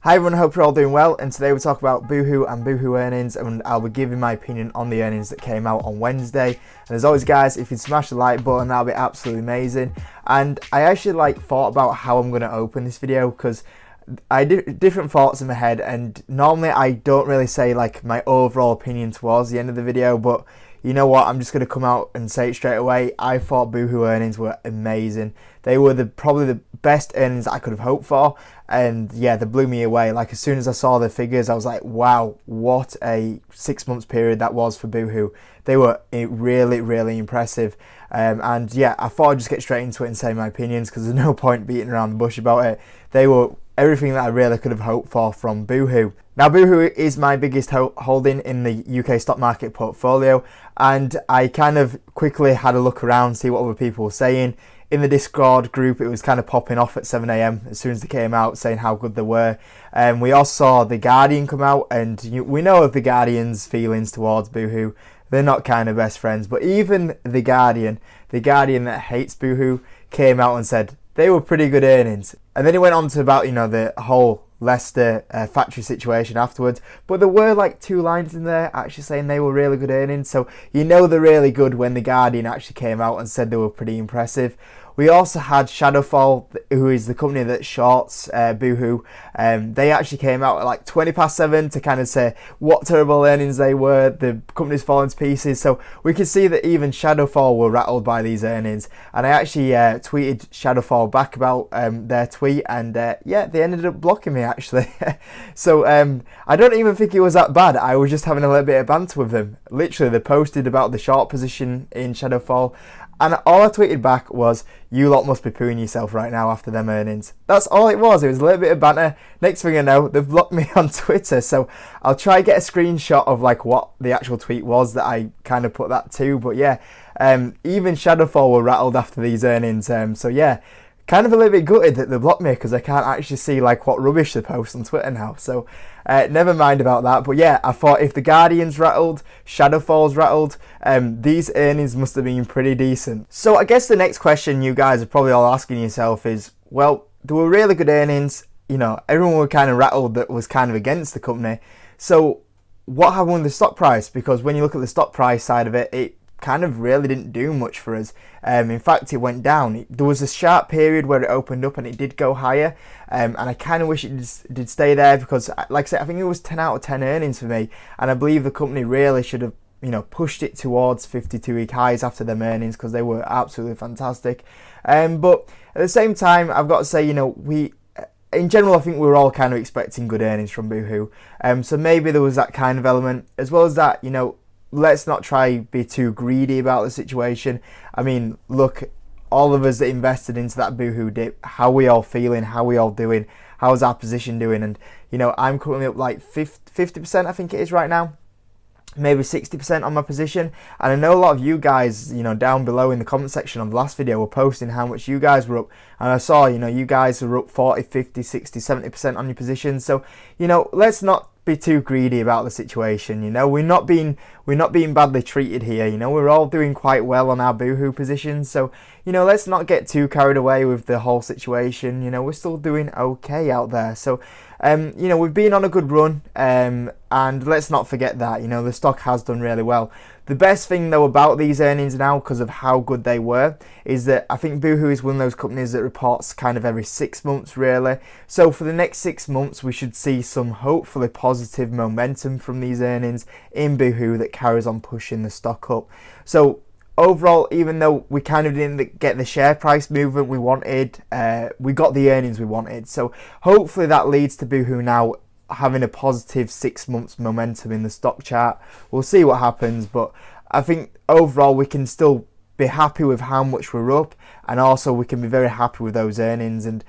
Hi everyone, I hope you're all doing well, and today we'll talk about Boohoo and Boohoo earnings, and I'll be giving my opinion on the earnings that came out on Wednesday. And as always guys, if you smash the like button, that'll be absolutely amazing. And I actually thought about how I'm going to open this video, because I did different thoughts in my head, and normally I don't really say my overall opinion towards the end of the video, but you know what, I'm just going to come out and say it straight away. I thought Boohoo earnings were amazing. They were probably the best earnings I could have hoped for, and yeah, they blew me away. As soon as I saw the figures, I was like, wow, what a 6 months period that was for Boohoo. They were really, really impressive. And yeah, I thought I'd just get straight into it and say my opinions, because there's no point beating around the bush about it. They were everything that I really could have hoped for from Boohoo. Now, Boohoo is my biggest holding in the UK stock market portfolio, and I kind of quickly had a look around, see what other people were saying. In the Discord group, it was kind of popping off at 7 AM as soon as they came out, saying how good they were. We also saw The Guardian come out, and we know of The Guardian's feelings towards Boohoo. They're not kind of best friends, but even The Guardian that hates Boohoo, came out and said they were pretty good earnings. And then he went on to about, the whole Leicester factory situation afterwards, but there were 2 lines in there actually saying they were really good earnings, so they're really good when The Guardian actually came out and said they were pretty impressive. We also had Shadowfall, who is the company that shorts Boohoo. They actually came out at 7:20 to kind of say what terrible earnings they were. The company's falling to pieces. So we could see that even Shadowfall were rattled by these earnings. And I actually tweeted Shadowfall back about their tweet, and yeah, they ended up blocking me actually. So I don't even think it was that bad. I was just having a little bit of banter with them. Literally, they posted about the short position in Shadowfall, and all I tweeted back was, "You lot must be pooing yourself right now after them earnings." That's all it was. It was a little bit of banter. Next thing I know, they've blocked me on Twitter. So I'll try get a screenshot of what the actual tweet was that I kind of put that to. But yeah, even Shadowfall were rattled after these earnings. So yeah, kind of a little bit gutted that they blocked me, because I can't actually see what rubbish they post on Twitter now. So never mind about that. But yeah, I thought if The Guardian's rattled, Shadowfall's rattled, these earnings must have been pretty decent. So I guess the next question you guys are probably all asking yourself is, well, there were really good earnings. Everyone were kind of rattled that was kind of against the company. So what happened with the stock price? Because when you look at the stock price side of it, it kind of really didn't do much for us. In fact, it went down. There was a sharp period where it opened up and it did go higher, and I kind of wish it did stay there, because like I said, I think it was 10 out of 10 earnings for me, and I believe the company really should have pushed it towards 52-week highs after them earnings, because they were absolutely fantastic. But at the same time, I've got to say, in general, I think we were all kind of expecting good earnings from Boohoo, so maybe there was that kind of element, as well as that, let's not try be too greedy about the situation. I mean, look, all of us that invested into that Boohoo dip, how we all feeling, how we all doing, how's our position doing? And I'm currently up 50%, I think it is right now, maybe 60% on my position. And I know a lot of you guys, down below in the comment section of the last video were posting how much you guys were up, and I saw, you guys were up 40, 50, 60, 70% on your position. So let's not be too greedy about the situation. We're not being badly treated here. We're all doing quite well on our Boohoo positions, so let's not get too carried away with the whole situation. We're still doing okay out there. So we've been on a good run, and let's not forget that the stock has done really well. The best thing though about these earnings now, because of how good they were, is that I think Boohoo is one of those companies that reports kind of every 6 months really. So for the next 6 months, we should see some hopefully positive momentum from these earnings in Boohoo that carries on pushing the stock up. So overall, even though we kind of didn't get the share price movement we wanted, we got the earnings we wanted. So hopefully that leads to Boohoo now having a positive 6 months momentum in the stock chart. We'll see what happens, but I think overall we can still be happy with how much we're up, and also we can be very happy with those earnings, and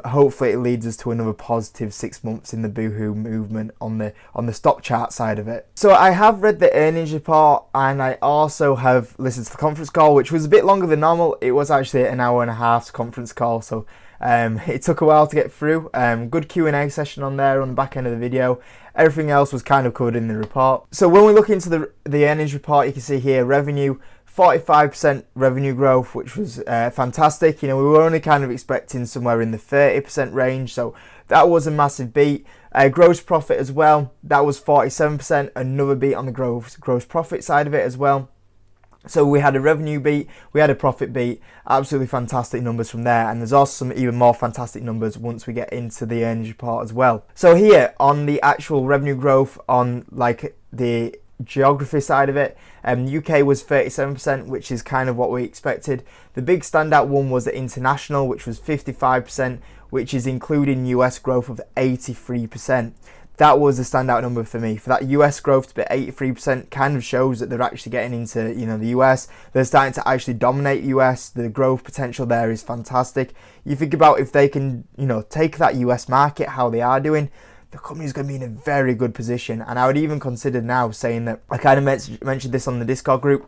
hopefully it leads us to another positive 6 months in the Boohoo movement on the stock chart side of it. So I have read the earnings report, and I also have listened to the conference call, which was a bit longer than normal. It was actually an hour and a half conference call, so it took a while to get through. Good Q&A session on there on the back end of the video. Everything else was kind of covered in the report. So when we look into the earnings report, you can see here revenue 45% revenue growth, which was fantastic. We were only kind of expecting somewhere in the 30% range, so that was a massive beat. Gross profit as well, that was 47%, another beat on the gross profit side of it as well. So we had a revenue beat, we had a profit beat, absolutely fantastic numbers from there, and there's also some even more fantastic numbers once we get into the earnings report as well. So here on the actual revenue growth on like the geography side of it, UK was 37%, which is kind of what we expected. The big standout one was the international, which was 55%, which is including US growth of 83%. That was a standout number for me. For that US growth to be 83% kind of shows that they're actually getting into, the US. They're starting to actually dominate US. The growth potential there is fantastic. You think about if they can, take that US market, how they are doing, the company is going to be in a very good position. And I would even consider now saying that, I kind of mentioned this on the Discord group,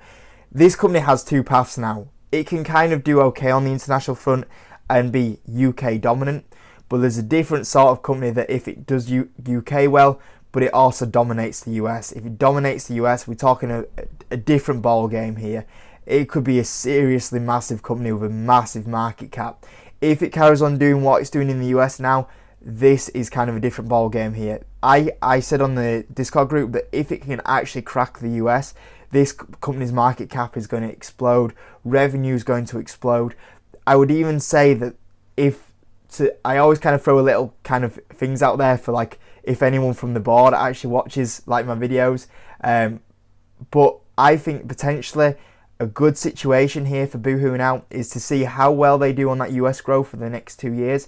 this company has two paths now. It can kind of do okay on the international front and be UK dominant. But there's a different sort of company that if it does UK well, but it also dominates the US. If it dominates the US, we're talking a different ball game here. It could be a seriously massive company with a massive market cap. If it carries on doing what it's doing in the US now, this is kind of a different ball game here. I said on the Discord group that if it can actually crack the US, this company's market cap is going to explode. Revenue is going to explode. I would even say that I always kind of throw a little kind of things out there for like if anyone from the board actually watches like my videos. But I think potentially a good situation here for Boohoo now is to see how well they do on that US growth for the next 2 years.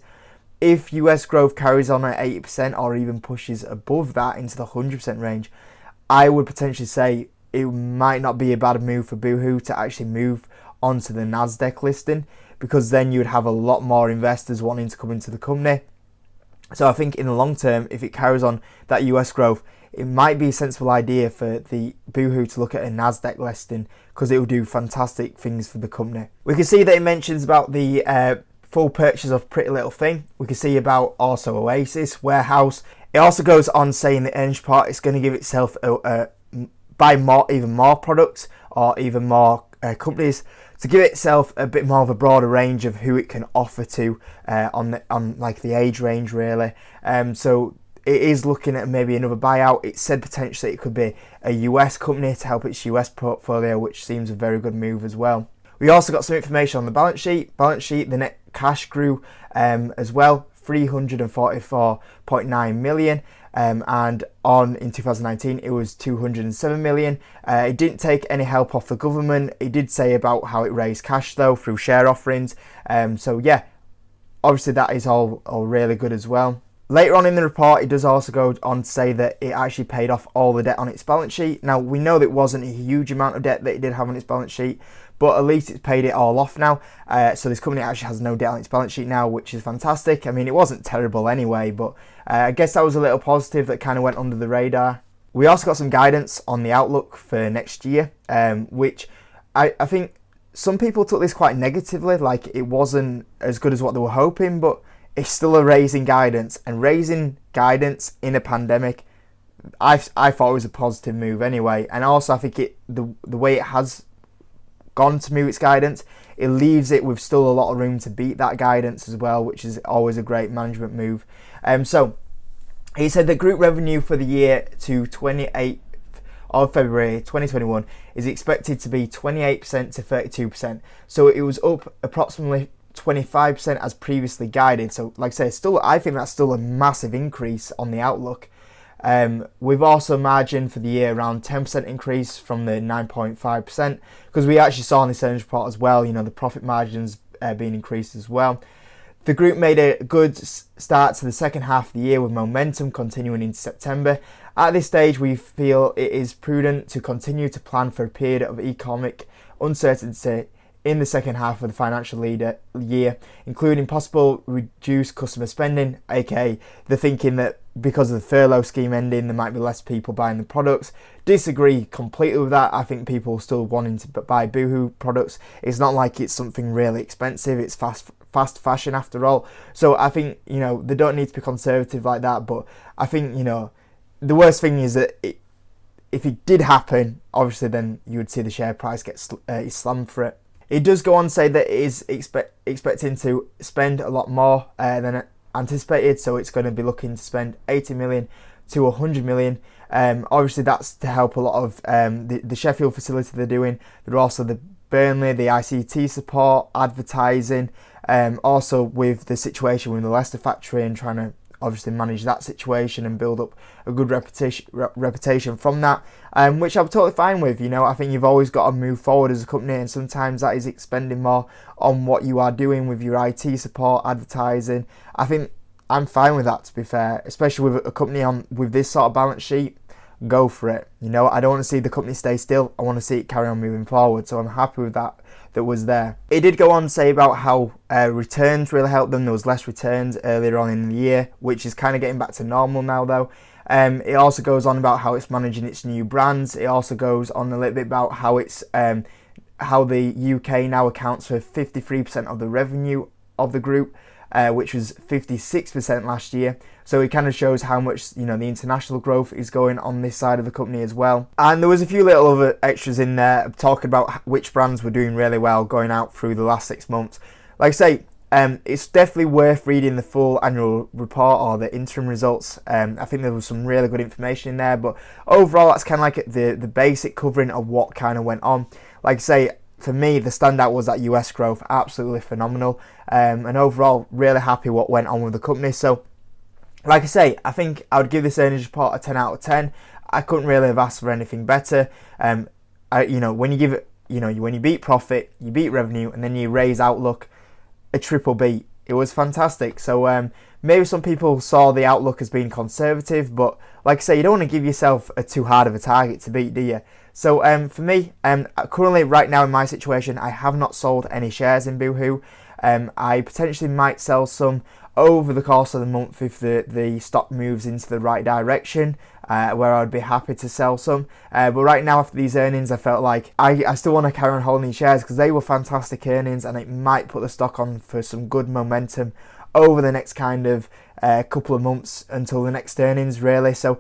If US growth carries on at 80% or even pushes above that into the 100% range, I would potentially say it might not be a bad move for Boohoo to actually move onto the NASDAQ listing, because then you would have a lot more investors wanting to come into the company. So I think in the long term, if it carries on that US growth, it might be a sensible idea for the Boohoo to look at a NASDAQ listing, because it will do fantastic things for the company. We can see that it mentions about the full purchase of Pretty Little Thing. We can see about also Oasis, Warehouse. It also goes on saying the earnings part is going to give itself buy even more products or even more companies, to give itself a bit more of a broader range of who it can offer to on like the age range really. So it is looking at maybe another buyout. It said potentially it could be a US company to help its US portfolio, which seems a very good move as well. We also got some information on the balance sheet. The net cash grew as well, 344.9 million. And in 2019 it was 207 million. It didn't take any help off the government. It did say about how it raised cash though through share offerings. So yeah, obviously that is all really good as well. Later on in the report, it does also go on to say that it actually paid off all the debt on its balance sheet. Now, we know that it wasn't a huge amount of debt that it did have on its balance sheet, but at least it's paid it all off now. So this company actually has no debt on its balance sheet now, which is fantastic. I mean, it wasn't terrible anyway, but I guess that was a little positive that kind of went under the radar. We also got some guidance on the outlook for next year, which I think some people took this quite negatively, like it wasn't as good as what they were hoping, but it's still a raising guidance, and raising guidance in a pandemic, I thought it was a positive move anyway. And also I think the way it has gone to move its guidance, it leaves it with still a lot of room to beat that guidance as well, which is always a great management move. So he said the group revenue for the year to 28th of February 2021 is expected to be 28% to 32%. So it was up approximately 25% as previously guided. So like I say, I think that's still a massive increase on the outlook. We've also margined for the year around 10% increase from the 9.5%, because we actually saw in this earnings report as well, the profit margins being increased as well. The group made a good start to the second half of the year with momentum continuing into September. At this stage, we feel it is prudent to continue to plan for a period of economic uncertainty in the second half of the financial year, including possible reduced customer spending, aka they're thinking that because of the furlough scheme ending, there might be less people buying the products. Disagree completely with that. I think people are still wanting to buy Boohoo products. It's not like it's something really expensive. It's fast fashion after all. So I think, they don't need to be conservative like that. But I think, the worst thing is that if it did happen, obviously then you would see the share price get slammed for it. It does go on to say that it is expecting to spend a lot more than anticipated, so it's going to be looking to spend 80 million to 100 million. Obviously that's to help a lot of the Sheffield facility they're doing. There are also the Burnley, the ICT support, advertising, also with the situation with the Leicester factory and trying to obviously manage that situation and build up a good reputation from that, which I'm totally fine with. You know, I think you've always got to move forward as a company, and sometimes that is expending more on what you are doing with your IT support, advertising. I think I'm fine with that, to be fair, especially with a company with this sort of balance sheet. Go for it. You know, I don't want to see the company stay still. I want to see it carry on moving forward. So I'm happy with that was there. It did go on to say about how returns really helped them. There was less returns earlier on in the year, which is kind of getting back to normal now though. It also goes on about how it's managing its new brands. It also goes on a little bit about how it's how the UK now accounts for 53% of the revenue of the group, which was 56% last year. So it kind of shows how much, you know, the international growth is going on this side of the company as well. And there was a few little other extras in there talking about which brands were doing really well going out through the last 6 months. Like I say, it's definitely worth reading the full annual report or the interim results. I think there was some really good information in there, but overall that's kind of like the basic covering of what kind of went on. Like I say, for me, the standout was that US growth, absolutely phenomenal, and overall really happy what went on with the company. So like I say, I think I would give this earnings report a 10 out of 10. I couldn't really have asked for anything better. You know, when you give it, you know, when you beat profit, you beat revenue, and then you raise outlook, a triple beat. It was fantastic. So maybe some people saw the outlook as being conservative, but like I say, you don't want to give yourself too hard of a target to beat, do you? So for me, currently right now in my situation, I have not sold any shares in Boohoo. I potentially might sell some over the course of the month if the stock moves into the right direction, where I'd be happy to sell some. But right now after these earnings, I felt like I still want to carry on holding these shares because they were fantastic earnings, and it might put the stock on for some good momentum over the next kind of couple of months until the next earnings really. So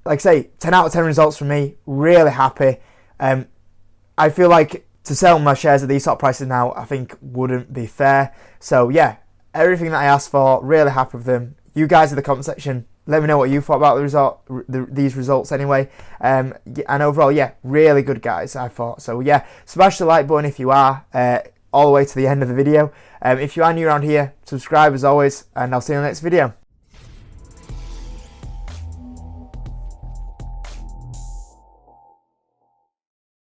like I say, 10 out of 10 results for me, really happy. I feel like to sell my shares at these sort of prices now, I think wouldn't be fair. So yeah, everything that I asked for, really happy with them. You guys in the comment section, let me know what you thought about these results anyway. And overall, yeah, really good guys, I thought. So yeah, smash the like button if you are all the way to the end of the video. If you are new around here, subscribe as always, and I'll see you in the next video.